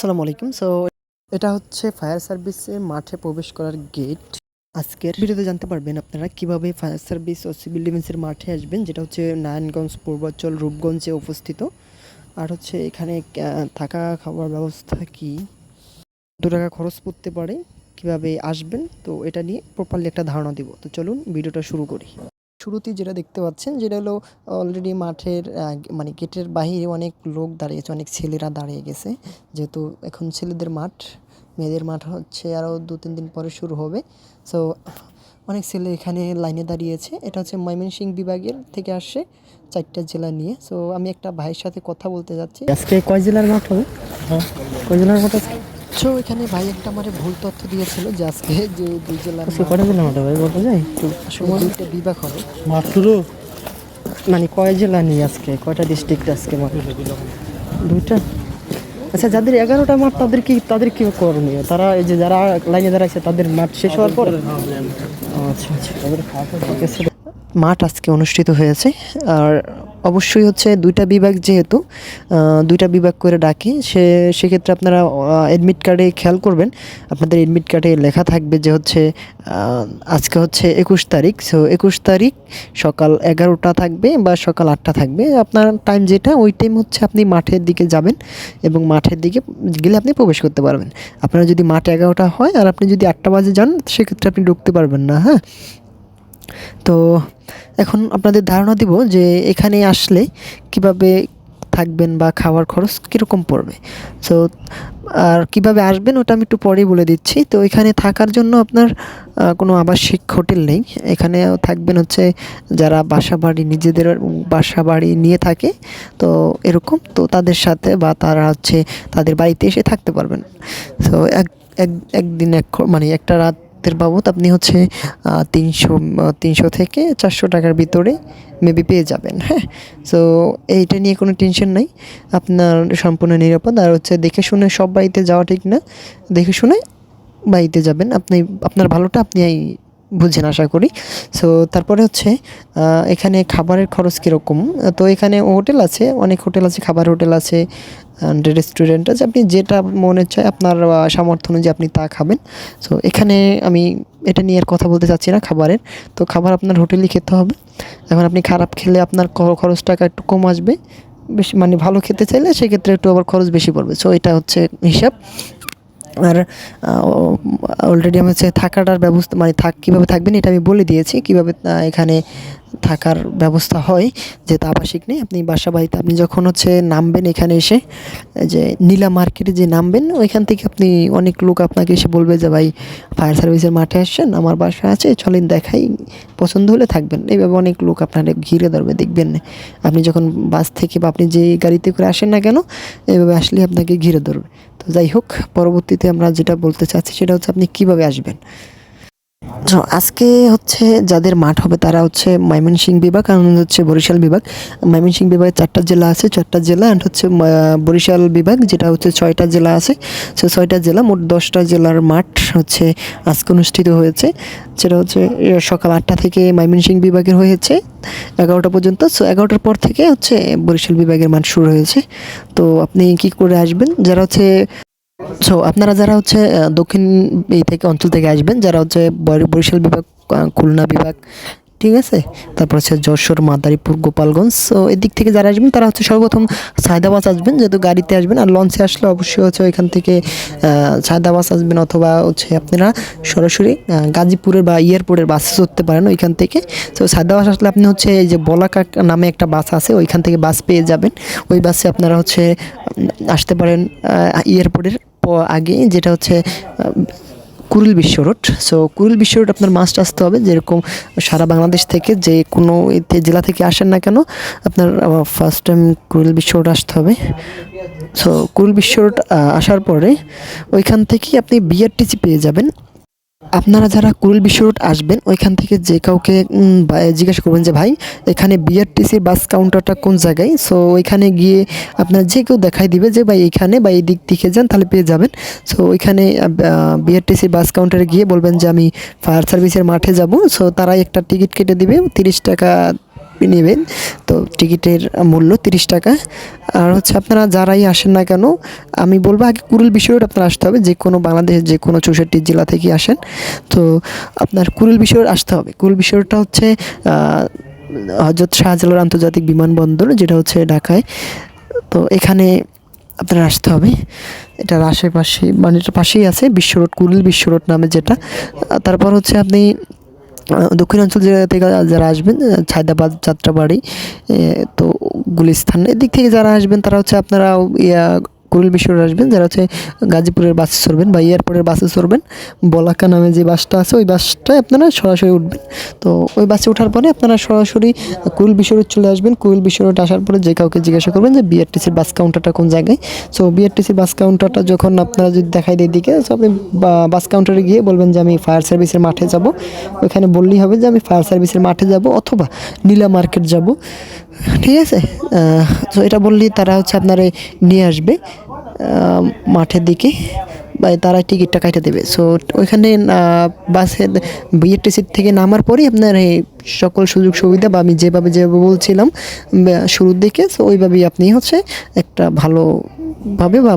আসসালামু আলাইকুম। এটা হচ্ছে ফায়ার সার্ভিসের মাঠে প্রবেশ করার গেট। আজকের ভিডিওতে জানতে পারবেন আপনারা কিভাবে ফায়ার সার্ভিস ও সিভিল ডিফেন্সের মাঠে আসবেন, যেটা হচ্ছে নারায়ণগঞ্জ, পূর্বাঞ্চল, রূপগঞ্জে অবস্থিত। আর হচ্ছে এখানে থাকা খাওয়ার ব্যবস্থা কি, কত টাকা খরচ পড়তে পারে, কিভাবে আসবেন, তো এটা নিয়ে প্রপারলি একটা ধারণা দিব। তো চলুন ভিডিওটা শুরু করি। শুরুতেই যেটা দেখতে পাচ্ছেন, যেটা হলো অলরেডি মাঠের মানে গেটের বাহিরে অনেক লোক দাঁড়িয়েছে, অনেক ছেলেরা দাঁড়িয়ে গেছে। যেহেতু এখন ছেলেদের মাঠ, মেয়েদের মাঠ হচ্ছে আরও 2-3 দিন পরে শুরু হবে। সো অনেক ছেলে এখানে লাইনে দাঁড়িয়েছে। এটা হচ্ছে ময়মনসিংহ বিভাগের থেকে আসছে 4টা জেলা নিয়ে। সো আমি একটা ভাইয়ের সাথে কথা বলতে যাচ্ছি। আজকে কয় জেলার মাঠ হবে? কয় জেলার মাঠ আজকে? সো এখানে ভাই একটা আমার ভুল তথ্য দিয়েছিল যে আজকে যে 2 জেলার কটা জেলা মাঠ হবে বলতে যাই তো আসলে 2টা বিভাগ হবে মাঠ শুরু, মানে কয় জেলা নিয়ে আজকে কয়টা ডিস্ট্রিক্ট আজকে মাঠ? 2টা। আচ্ছা, যাদের 11টা মাঠ তাদের কি করণীয়? তারা এই যে যারা লাইনে দাঁড়াচ্ছে তাদের মাঠ শেষ হওয়ার পরে আচ্ছা আচ্ছা মাঠ আজকে অনুষ্ঠিত হয়েছে। আর অবশ্যই হচ্ছে 2টা বিভাগ, যেহেতু 2টা বিভাগ করে ডাকে, সেক্ষেত্রে আপনারা অ্যাডমিট কার্ডে খেয়াল করবেন। আপনাদের অ্যাডমিট কার্ডে লেখা থাকবে যে হচ্ছে আজকে হচ্ছে 21 তারিখ। সো 21 তারিখ সকাল 11টা থাকবে বা সকাল 8টা থাকবে। আপনার টাইম যেটা, ওই টাইম হচ্ছে আপনি মাঠের দিকে যাবেন এবং মাঠের দিকে গেলে আপনি প্রবেশ করতে পারবেন। আপনার যদি মাঠ 11টা হয় আর আপনি যদি 8টা বাজে যান, সেক্ষেত্রে আপনি ঢুকতে পারবেন না। হ্যাঁ, তো এখন আপনাদের ধারণা দিব যে এখানে আসলে কিভাবে থাকবেন বা খাওয়ার খরচ কীরকম পড়বে। সো আর কিভাবে আসবেন ওটা আমি একটু পরেই বলে দিচ্ছি। তো এখানে থাকার জন্য আপনার কোনো আবাসিক হোটেল নেই। এখানে থাকবেন হচ্ছে যারা নিজেদের বাসা বাড়ি নিয়ে থাকে, তো এরকম তো তাদের সাথে বা তারা হচ্ছে তাদের বাড়িতে এসে থাকতে পারবেন। সো একদিন মানে একটা রাতের বাবদ আপনি হচ্ছে 300 থেকে 400 টাকার ভিতরে মেবি পেয়ে যাবেন। হ্যাঁ, সো এইটা নিয়ে কোনো টেনশন নাই, আপনার সম্পূর্ণ নিরাপদ। আর হচ্ছে দেখে শুনে সব বাড়িতে যাওয়া ঠিক না, দেখে শুনে বাড়িতে যাবেন। আপনার ভালোটা আপনি বুঝেন আশা করি। সো তারপরে হচ্ছে এখানে খাবারের খরচ কীরকম। তো এখানে হোটেল আছে, অনেক হোটেল আছে, খাবার হোটেল আছে, রেস্টুরেন্ট আছে, আপনি যেটা মনে চায় আপনার সামর্থ্য অনুযায়ী আপনি তা খাবেন। সো এখানে আমি এটা নিয়ে আর কথা বলতে চাচ্ছি না খাবারের। তো খাবার আপনার হোটেলেই খেতে হবে। এখন আপনি খারাপ খেলে আপনার খরচ টাকা একটু কম আসবে, বেশি মানে ভালো খেতে চাইলে সেক্ষেত্রে একটু আবার খরচ বেশি পড়বে। সো এটা হচ্ছে হিসাব। আর অলরেডি আমি হচ্ছে থাকাটার ব্যবস্থা, মানে কীভাবে থাকবেন এটা আমি বলে দিয়েছি, কীভাবে এখানে থাকার ব্যবস্থা হয়। যেহেতু আবাসিক নেই, আপনি বাসা বাড়িতে আপনি যখন হচ্ছে নামবেন, এখানে এসে যে নীলা মার্কেটে যে নামবেন, ওইখান থেকে আপনি অনেক লোক আপনাকে এসে বলবে যে ভাই ফায়ার সার্ভিসের মাঠে আসছেন, আমার বাসা আছে, চলেন দেখাই, পছন্দ হলে থাকবেন। এইভাবে অনেক লোক আপনাকে ঘিরে ধরবে, দেখবেন না আপনি যখন বাস থেকে বা আপনি যে গাড়িতে করে আসেন না কেন, এইভাবে আসলে আপনাকে ঘিরে ধরবে। তো যাই হোক, পরবর্তীতে আমরা যেটা বলতে চাচ্ছি সেটা হচ্ছে আপনি কিভাবে আসবেন। তো আজকে হচ্ছে যাদের মাঠ হবে তারা হচ্ছে ময়মনসিংহ বিভাগ আর হচ্ছে বরিশাল বিভাগ। ময়মনসিংহ বিভাগে 4টা জেলা আছে, 4টা জেলা, অ্যান্ড হচ্ছে বরিশাল বিভাগ যেটা হচ্ছে 6টা জেলা আছে। সো 6টা জেলা, মোট 10টা জেলার মাঠ হচ্ছে আজকে অনুষ্ঠিত হয়েছে। যেটা হচ্ছে সকাল 8টা থেকে ময়মনসিংহ বিভাগের হয়েছে 11টা পর্যন্ত। সো 11টার পর থেকে হচ্ছে বরিশাল বিভাগের মাঠ শুরু হয়েছে। তো আপনি কি করে আসবেন, যারা হচ্ছে আপনারা যারা হচ্ছে দক্ষিণ এই থেকে অঞ্চল থেকে আসবেন, যারা হচ্ছে বরিশাল বিভাগ, খুলনা বিভাগ, ঠিক আছে, তারপর হচ্ছে যশোর, মাদারীপুর, গোপালগঞ্জ, সো এদিক থেকে যারা আসবেন তারা হচ্ছে সর্বপ্রথম সায়দাবাদ আসবেন, যেহেতু গাড়িতে আসবেন। আর লঞ্চে আসলে অবশ্যই হচ্ছে ওইখান থেকে সায়দাবাদ আসবেন, অথবা হচ্ছে আপনারা সরাসরি গাজীপুরের বা এয়ারপোর্টের বাসে চড়তে পারেন ওইখান থেকে। তো সায়দাবাদ আসলে আপনি হচ্ছে এই যে বলাকা নামে একটা বাস আছে, ওইখান থেকে বাস পেয়ে যাবেন। ওই বাসে আপনারা হচ্ছে আসতে পারেন এয়ারপোর্টের আগে, যেটা হচ্ছে কুড়িল বিশ্ব রোড। সো কুড়িল বিশ্ব রোড আপনার মাস্ট আসতে হবে। যেরকম সারা বাংলাদেশ থেকে যে কোনো জেলা থেকে আসেন না কেন, আপনার ফার্স্ট টাইম কুড়িল বিশ্ব রোড আসতে হবে। সো কুড়িল বিশ্ব রোড আসার পরে ওইখান থেকেই আপনি বিআরটিসি পেয়ে যাবেন। আপনারা যারা কুড়িল বিশ্ব রোড আসবেন, ওইখান থেকে যে কাউকে জিজ্ঞাসা করবেন যে ভাই এখানে বিআরটিসির বাস কাউন্টারটা কোন জায়গায়। সো ওইখানে গিয়ে আপনার যে কেউ দেখাই দিবে যে ভাই এইখানে বা এই দিক থেকে যান, তাহলে পেয়ে যাবেন। সো ওইখানে বিআরটিসির বাস কাউন্টারে গিয়ে বলবেন যে আমি ফায়ার সার্ভিসের মাঠে যাব। সো তারাই একটা টিকিট কেটে দিবে 30 টাকা নেবেন। তো টিকিটের মূল্য 30 টাকা। আর হচ্ছে আপনারা যারাই আসেন না কেন, আমি বলবো আগে কুড়িল বিশ্ব রোড আপনার আসতে হবে, যে কোনো বাংলাদেশের যে কোনো 64 জেলা থেকে আসেন। তো আপনার কুড়িল বিশ্ব রোড আসতে হবে। কুড়িল বিশ্ব রোডটা হচ্ছে হজরত শাহজালাল আন্তর্জাতিক বিমানবন্দর, যেটা হচ্ছে ঢাকায়। তো এখানে আপনার আসতে হবে। এটার আশেপাশে মানে এটার পাশেই আছে বিশ্ব রোড, কুড়িল বিশ্ব রোড নামে যেটা। তারপর হচ্ছে আপনি দক্ষিণাঞ্চল জেলা থেকে যারা আসবেন, ছায়দাবাদ, যাত্রাবাড়ি, তো গুলিস্তান এদিক থেকে যারা আসবেন তারা হচ্ছে আপনারা কুড়িল বিশ্ব রোড আসবেন। যারা হচ্ছে গাজীপুরের বাসে চড়বেন বা এয়ারপোর্টের বাসে চড়বেন, বলাকা নামে যে বাসটা আছে ওই বাসটায় আপনারা সরাসরি উঠবেন। তো ওই বাসে ওঠার পরে আপনারা সরাসরি কুড়িল বিশ্ব রোড চলে আসবেন। কুড়িল বিশ্ব রোড আসার পরে যে কাউকে জিজ্ঞাসা করবেন যে বিআরটিসির বাস কাউন্টারটা কোন জায়গায়। সো বিআরটিসির বাস কাউন্টারটা যখন আপনারা যদি দেখাই দেয় দিকে, সো আপনি বাস কাউন্টারে গিয়ে বলবেন যে আমি ফায়ার সার্ভিসের মাঠে যাব। ওইখানে বললেই হবে যে আমি ফায়ার সার্ভিসের মাঠে যাব অথবা নীলা মার্কেট যাব, ঠিক আছে। তো এটা বললেই তারা হচ্ছে আপনারে নিয়ে আসবে মাঠের দিকে, বা তারা টিকিটটা কাটে দেবে। সো ওইখানে বাসের বিআরটিসি থেকে নামার পরেই আপনার এই সকল সুযোগ সুবিধা বা আমি যেভাবে বলছিলাম শুরুর দিকে, সো ওইভাবেই আপনি হচ্ছে একটা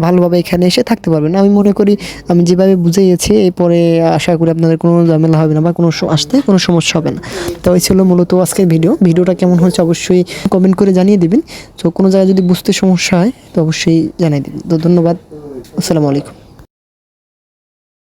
ভালোভাবে এখানে এসে থাকতে পারবেন। আমি মনে করি আমি যেভাবে বুঝিয়েছি এরপরে আশা করি আপনাদের কোনো ঝামেলা হবে না বা আসতে কোনো সমস্যা হবে না। তো এই ছিল মূলত আজকের ভিডিওটা কেমন হয়েছে অবশ্যই কমেন্ট করে জানিয়ে দিবেন। তো কোনো জায়গায় যদি বুঝতে সমস্যা হয় তো অবশ্যই জানিয়ে দিবেন। তো ধন্যবাদ, আসসালামু আলাইকুম।